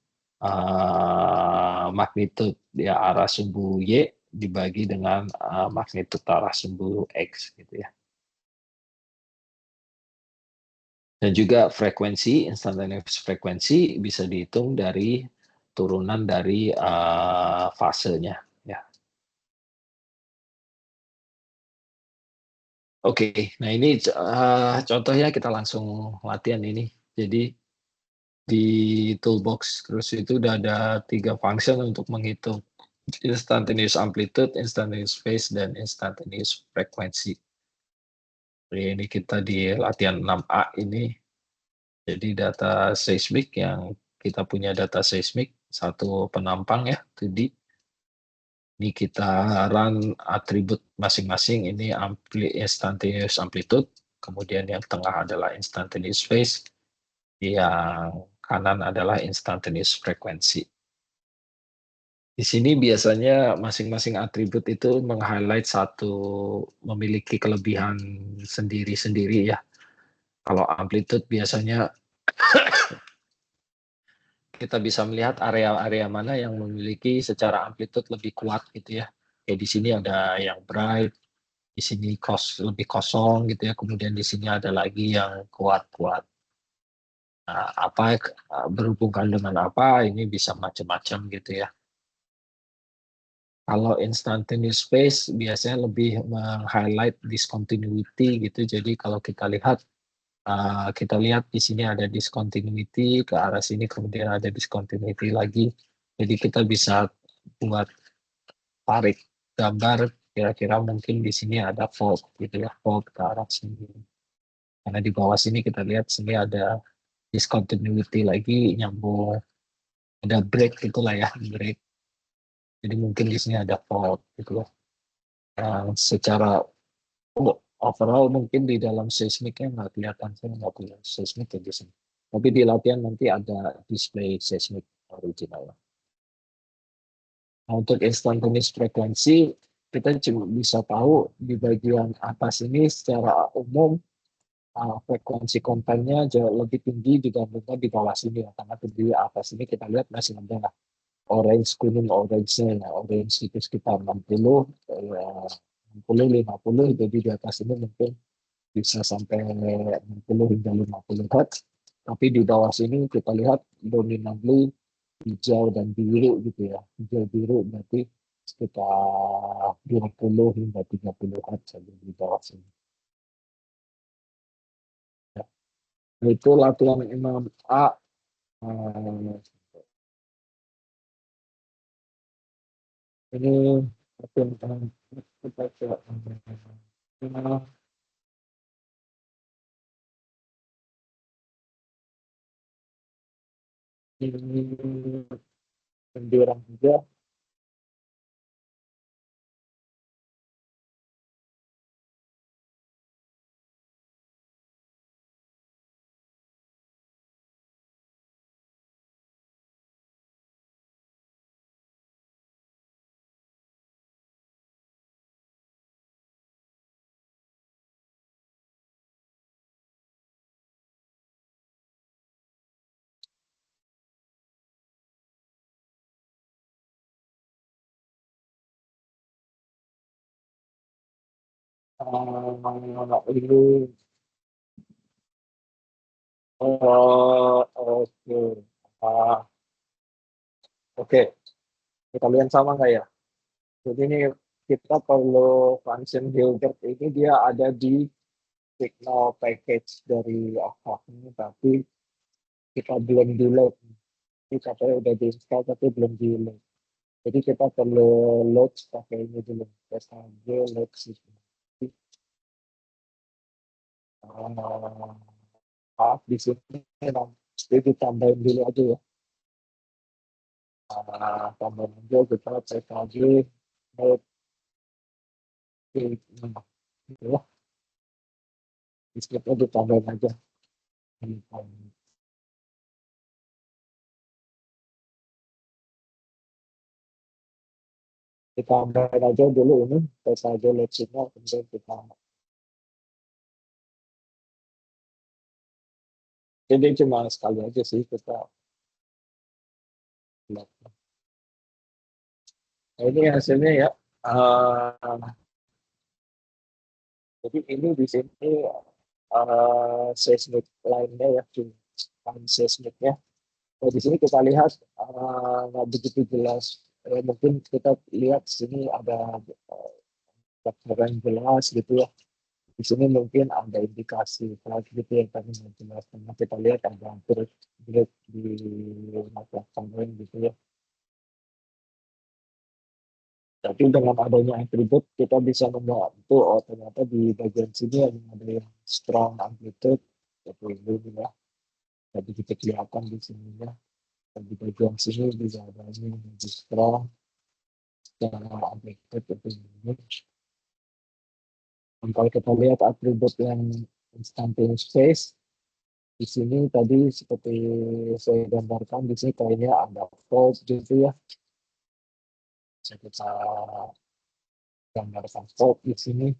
magnitude ya arah sumbu Y dibagi dengan magnitude arah sumbu X gitu ya. Dan juga frekuensi, instantaneous frekuensi bisa dihitung dari turunan dari fasenya. Ya. Oke, nah ini contohnya kita langsung latihan ini. Jadi di toolbox terus itu udah ada 3 function untuk menghitung instantaneous amplitude, instantaneous phase, dan instantaneous frequency. Jadi ini kita di latihan 6A ini. Jadi data seismik, yang kita punya data seismik satu penampang ya, 2D. Ini kita run atribut masing-masing, ini instantaneous amplitude, kemudian yang tengah adalah instantaneous phase, yang kanan adalah instantaneous frequency. Di sini biasanya masing-masing atribut itu meng-highlight memiliki kelebihan sendiri-sendiri ya. Kalau amplitude biasanya kita bisa melihat area-area mana yang memiliki secara amplitude lebih kuat gitu ya. Kayak di sini ada yang bright, di sini lebih kosong gitu ya. Kemudian di sini ada lagi yang kuat-kuat. Nah, berhubungan dengan apa, ini bisa macam-macam gitu ya. Kalau instantaneous phase biasanya lebih meng-highlight discontinuity gitu. Jadi kalau kita lihat di sini ada discontinuity ke arah sini, kemudian ada discontinuity lagi. Jadi kita bisa buat tarik gambar kira-kira mungkin di sini ada fault gitu ya, fault ke arah sini. Karena di bawah sini kita lihat sini ada discontinuity lagi nyambung, ada break itulah ya, break. Jadi mungkin di sini ada fault gitu ya. Secara overall mungkin di dalam seismiknya nggak kelihatan, saya nggak punya seismik di sini. Tapi di latihan nanti ada display seismik original. Nah, untuk instantaneous frekuensi kita cuma bisa tahu di bagian atas ini secara umum frekuensi kontennya jauh lebih tinggi dibandingkan di bawah sini ya. Karena di atas ini kita lihat masih ada orange, kuning, orange-nya. Ya, orange itu sekitar 60, 60, 50, jadi di atas ini mungkin bisa sampai 60 hingga 50 Hz. Tapi di bawah sini kita lihat dominantly hijau dan biru gitu ya. Hijau biru berarti sekitar 20 hingga 30 Hz di bawah sini. Ya. Itu latihan 6A. Ini latihan kita ini penjualan juga. Ini, oke. Ah, oke, kita lihat sama nggak ya? Jadi ini kita perlu function Hilbert ini dia ada di signal package dari Avast ini, tapi kita belum di-load. Ini katanya udah di-install tapi belum di-load. Jadi kita perlu load pakai ini dulu. SHG load system. Di sini nanti ditambahin dulu aja ya. Tambahin aja kita SHG load system. Gitu ya. Di sini ditambahin aja. Kita tambahin aja dulu ini SHG load signal kemudian kita. Jadi cuma sekali aja sih kita lihat. Nah, ini hasilnya ya. Uh, jadi ini di sini seismik lainnya ya, seismiknya. Nah, di sini kita lihat nggak begitu jelas. Mungkin kita lihat di sini ada yang jelas gitu ya. Di sini mungkin ada indikasi flag gitu yang kami mau jelas. Karena kita lihat ada terus di mata kemarin gitu ya. Tapi dengan adanya atribut kita bisa membantu, oh ternyata di bagian sini ada yang strong amplitude seperti ini ya. Jadi kita kelihatan di sini ya. Dan di bagian sini juga ada yang lebih strong secara amplitude seperti ini. Dan kalau kita lihat atribut yang instantaneous phase di sini tadi seperti saya gambarkan di sini kayaknya ada fault gitu ya. Bisa kita gambarkan fault di sini.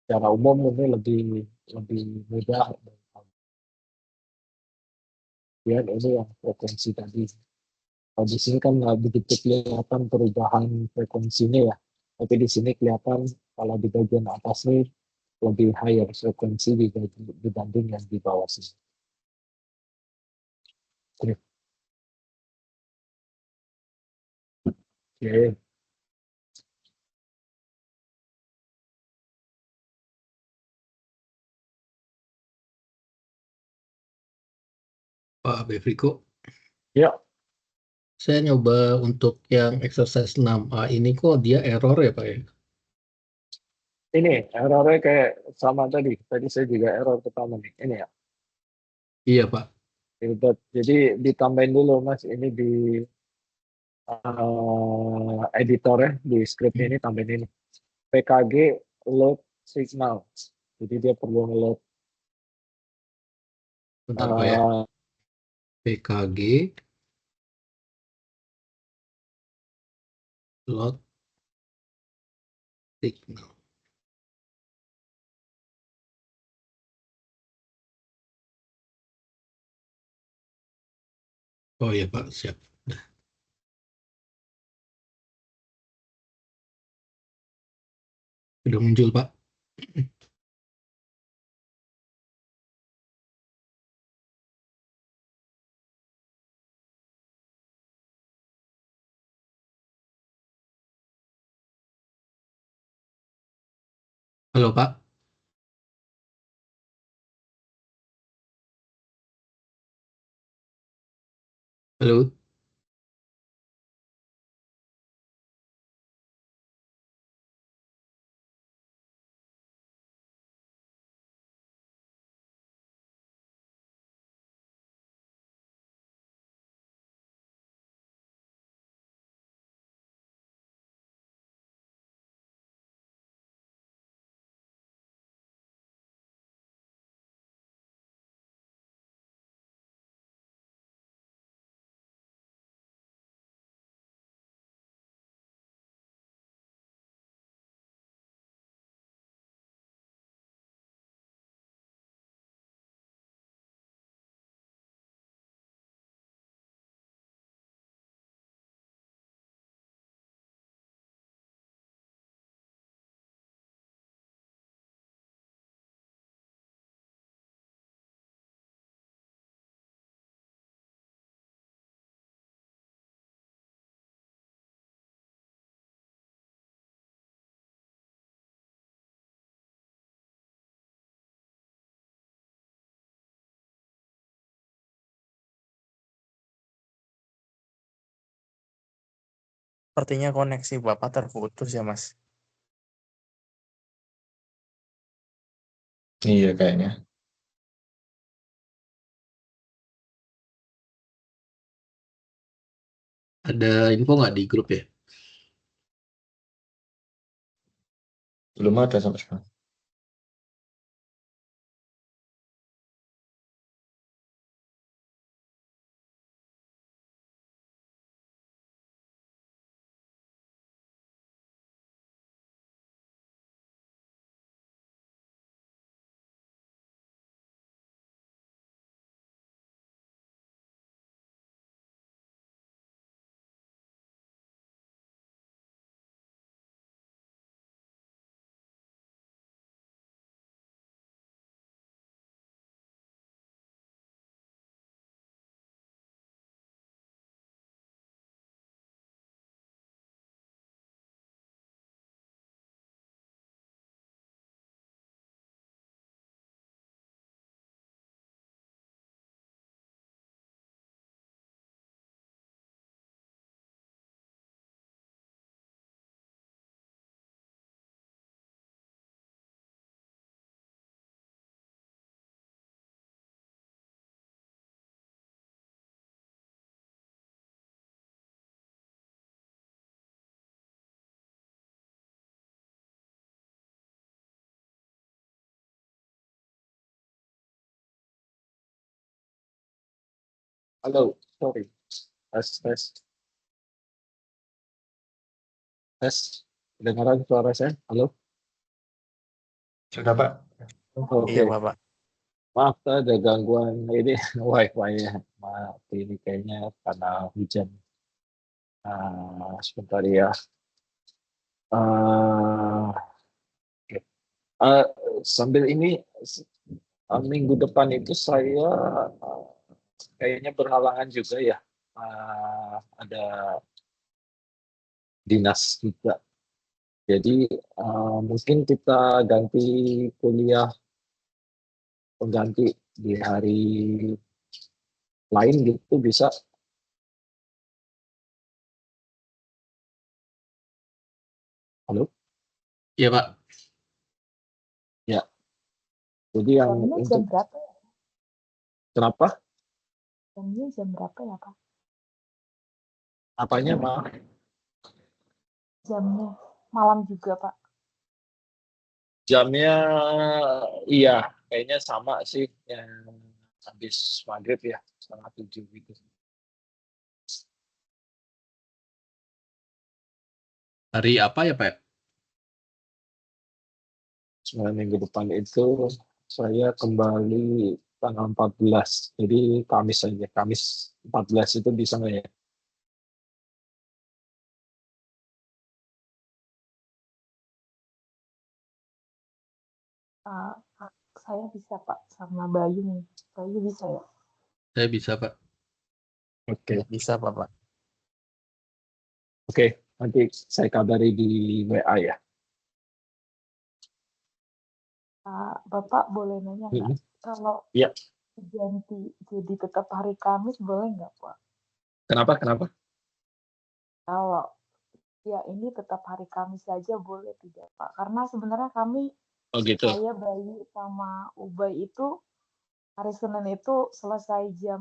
Secara umum ini lebih mudah. Kemudian ini yang frekuensi tadi. Kalau di sini kan nggak begitu kelihatan perubahan frekuensinya ya. Tapi di sini kelihatan kalau di bagian atas nih lebih higher frekuensi dibanding yang di bawah sini. Oke. Okay.
Pak Bevriko.
Ya,
Saya nyoba untuk yang exercise 6A ini kok dia error ya Pak ya?
ini errornya kayak sama tadi. Tadi saya juga error pertama nih. Ini ya.
Iya Pak.
Jadi ditambahin dulu Mas. Ini di editor ya. Di script ini tambahin ini. PKG load signal. Jadi dia perlu load
Bentar Pak ya. PKG load signal. Oh iya Pak, siap. Sudah muncul Pak. Halo Pak. Halo.
sepertinya koneksi Bapak terputus ya, Mas.
Iya kayaknya.
Ada info nggak di grup ya?
Belum ada sampai sekarang. Halo, sorry. Tes. Tes. Dengaran suara saya? Halo? Sudah, Pak.
Iya,
Oke.
Bapak.
Maaf, ada gangguan ini wifi-nya mati ini kayaknya karena hujan. Sebentar ya. Uh, uh, Sambil ini minggu depan itu saya kayaknya berhalangan juga ya. Ada dinas juga. Jadi mungkin kita ganti kuliah pengganti di hari lain gitu bisa. Halo?
Iya, Pak.
Ya. Jadi yang
Jamnya jam
untuk
berapa ya?
kenapa?
Jamnya jam berapa ya, Pak?
Apanya, Maaf?
Jamnya malam juga, Pak.
Jamnya iya, kayaknya sama sih yang habis maghrib ya, 6:30 gitu.
Hari apa ya, Pak?
Sebenarnya minggu depan itu saya kembali tanggal 14. Jadi Kamis saja. Kamis 14 itu bisa nggak ya?
Uh, saya bisa, Pak, sama Bayu nih. Bayu bisa ya?
Saya bisa, Pak.
Oke.
Bisa, Bapak.
Oke, nanti saya kabari di WA ya.
Bapak boleh nanya nggak? Kalau
Iya.
ganti jadi tetap hari Kamis boleh nggak, Pak?
Kenapa?
Kalau ya ini tetap hari Kamis saja boleh tidak, Pak? Karena sebenarnya kami,
Oh gitu.
saya, Bayu, sama Ubay itu hari Senin itu selesai jam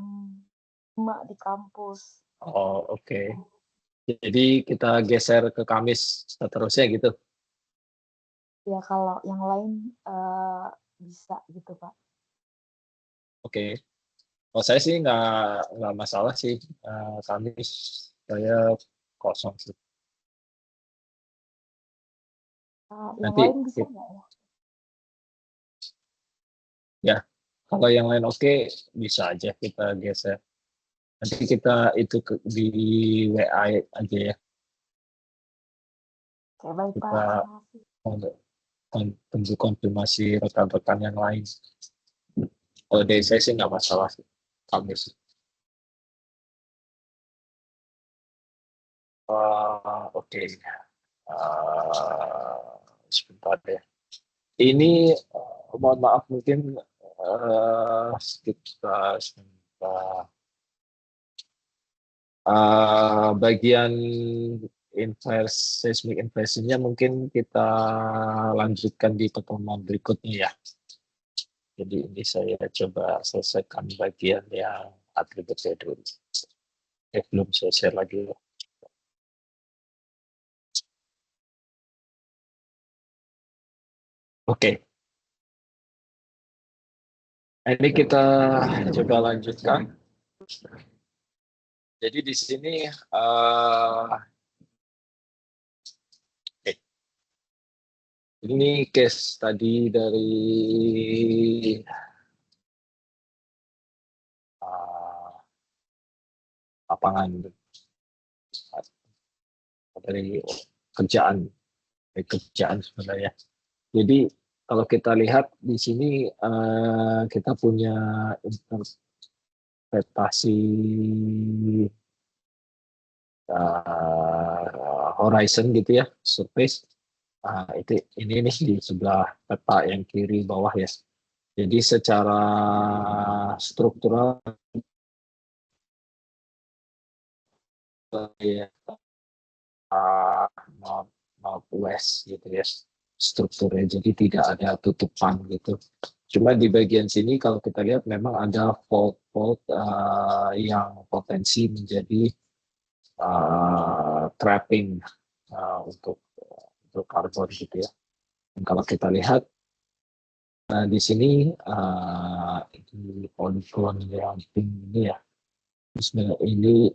5 di kampus.
Oh oke. Jadi kita geser ke Kamis seterusnya gitu.
Ya kalau yang lain bisa gitu, Pak.
Oke. Oh saya sih nggak masalah sih. Kamis saya kosong sih.
Yang
Nanti
lain bisa nggak ya?
ya, kalau yang lain oke, bisa aja kita geser. Nanti kita itu di WA aja ya.
Oke, baik, Pak.
Kita
Terima kasih.
tunggu konfirmasi rekan-rekan yang lain. Kalau dari saya sih nggak masalah sih. Kamis. Oke. Sebentar deh. Ini mohon maaf mungkin sedikit sebentar. Bagian seismic inversionnya mungkin kita lanjutkan di pertemuan berikutnya ya. Jadi ini saya coba selesaikan bagian yang atributnya dulu. Belum saya share lagi. Oke. Ini kita coba lanjutkan. Jadi di sini ini case tadi dari lapangan, dari kerjaan sebenarnya. Jadi kalau kita lihat di sini kita punya interpretasi horizon gitu ya, surface. Ini nih di sebelah peta yang kiri bawah ya. Jadi secara struktural ya, northwest gitu ya strukturnya, jadi tidak ada tutupan gitu. Cuma di bagian sini kalau kita lihat memang ada fault yang potensi menjadi trapping untuk karbon gitu ya. Dan kalau kita lihat di sini di polygon yang pink ini ya, ini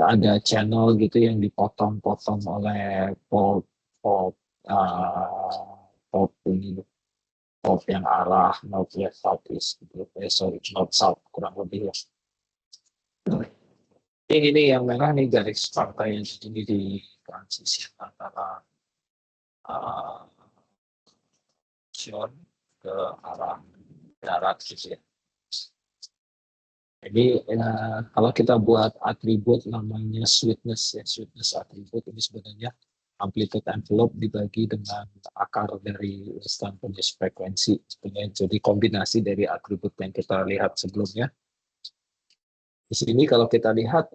ada channel gitu yang dipotong-potong oleh fault ini, fault yang arah northwest southeast gitu. North south kurang lebih ya. Ini yang merah nih garis pantai yang ini di transisi antara shore ke arah darat gitu ya. Jadi kalau kita buat atribut namanya sweetness ya, sweetness atribut ini sebenarnya amplitude envelope dibagi dengan akar dari instantaneous frekuensi sebenarnya. Jadi kombinasi dari atribut yang kita lihat sebelumnya. Di sini kalau kita lihat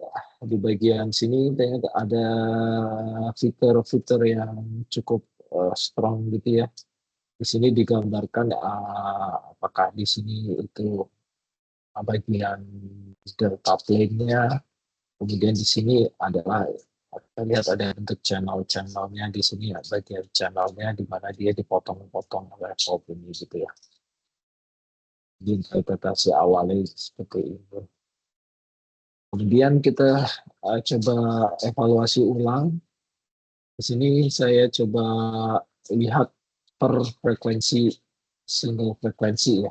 di bagian sini ada fitur-fitur yang cukup strong gitu ya. Di sini digambarkan apakah di sini itu bagian delta plane-nya, kemudian di sini adalah kita lihat ada bentuk channel-channelnya di sini ya, bagian channelnya di mana dia dipotong-potong oleh fault ini gitu ya. Jadi interpretasi awalnya seperti itu. Kemudian kita coba evaluasi ulang. Di sini saya coba lihat per frekuensi, single frekuensi ya.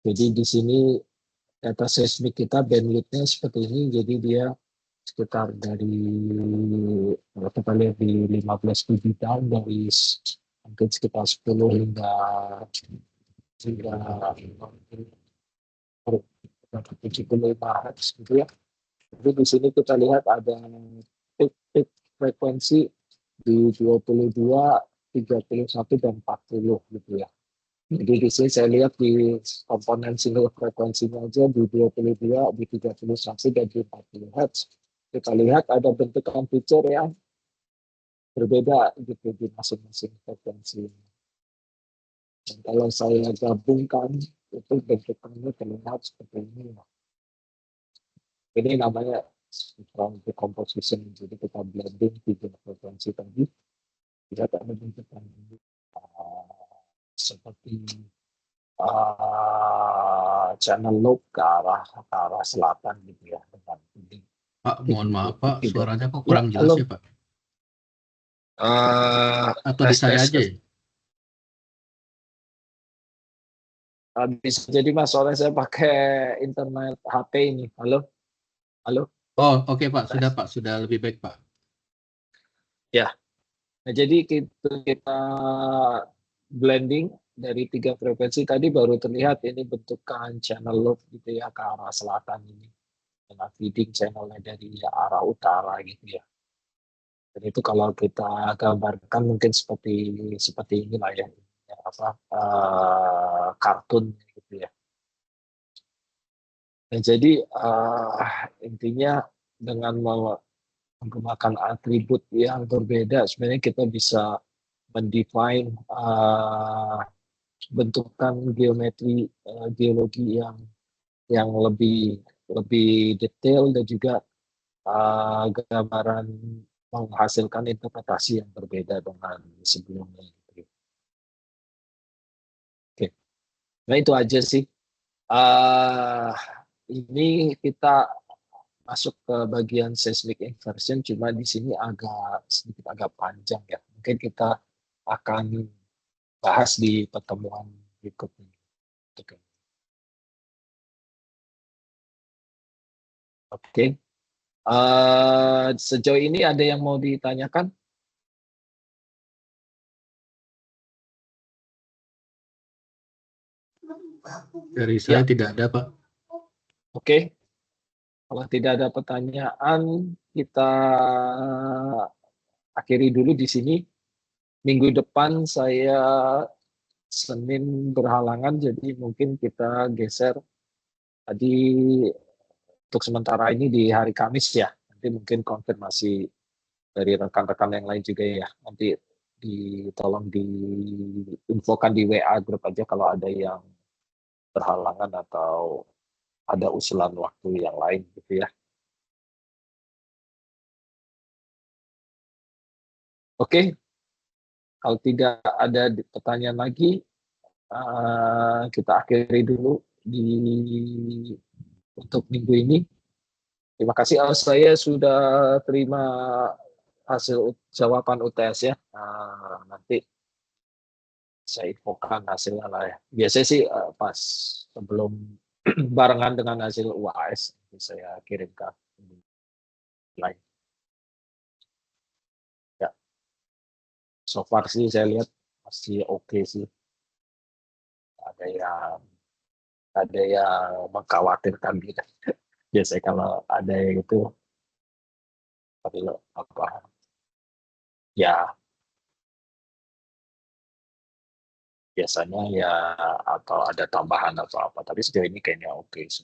Jadi di sini data seismik kita bandwidth-nya seperti ini, jadi dia sekitar dari kita lihat di 15 bidang dari mungkin sekitar 10 hingga 75 Hz gitu ya. Jadi di sini kita lihat ada peak frekuensi di 22, 31 dan 40 gitu ya. Jadi di sini saya lihat di komponen single frekuensinya aja di 22, di 31 dan di 40 Hz. Kita lihat ada bentukan feature yang berbeda gitu di masing-masing frekuensi. Dan kalau saya gabungkan itu bentukannya terlihat seperti ini. Ini namanya strong decomposition. Jadi kita blending tiga frekuensi tadi. Lihat ada bentukan ini seperti channel loop ke arah selatan gitu ya dengan ini.
Pak, mohon maaf Pak, suaranya kok
Ya,
kurang jelas
halo.
ya Pak? Atau di
tes,
saya
tes,
aja
tes.
ya?
Bisa jadi mas, soalnya saya pakai internet HP ini. Halo, halo.
Oh oke Pak, sudah Pak, sudah lebih baik Pak.
Ya, nah, jadi kita blending dari tiga frekuensi tadi baru terlihat ini bentukan channel loop gitu ya ke arah selatan ini, dengan feeding channelnya dari arah utara gitu ya. Dan itu kalau kita gambarkan mungkin seperti inilah ya, kartun gitu ya. Nah, jadi intinya dengan menggunakan atribut yang berbeda, sebenarnya kita bisa mendefine bentukan geometri geologi yang lebih detail dan juga gambaran menghasilkan interpretasi yang berbeda dengan sebelumnya. Oke, nah itu aja sih. Ini kita masuk ke bagian seismic inversion, cuma di sini sedikit agak panjang ya. Mungkin kita akan bahas di pertemuan berikutnya. Oke. Sejauh ini ada yang mau ditanyakan?
Dari saya tidak ada, Pak.
Oke. Kalau tidak ada pertanyaan, kita akhiri dulu di sini. Minggu depan saya Senin berhalangan, jadi mungkin kita geser tadi untuk sementara ini di hari Kamis ya. Nanti mungkin konfirmasi dari rekan-rekan yang lain juga ya. Nanti tolong diinfokan di WA grup aja kalau ada yang berhalangan atau ada usulan waktu yang lain gitu ya. Oke, kalau tidak ada pertanyaan lagi, kita akhiri dulu untuk minggu ini. Terima kasih saya sudah terima hasil jawaban UTS ya. Nanti saya infokan hasilnya lah ya. Biasanya sih pas sebelum barengan dengan hasil UAS saya kirimkan lain. Ya, so far sih saya lihat masih oke sih. Ada yang mengkhawatirkan gitu. Biasanya kalau ada yang itu apa ya biasanya ya atau ada tambahan atau apa, tapi sejauh ini kayaknya oke sih.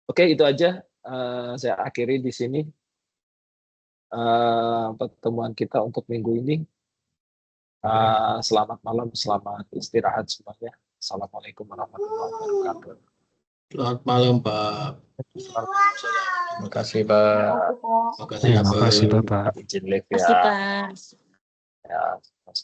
Oke, itu aja saya akhiri di sini pertemuan kita untuk minggu ini. Selamat malam, selamat istirahat semuanya. Assalamualaikum warahmatullahi wabarakatuh.
Selamat malam, Pak.
Terima kasih, Pak.
Terima kasih,
Terima kasih,
Pak.
Bapak. Izin live
Terima kasih,
ya.
Pak.
Ya, Mas.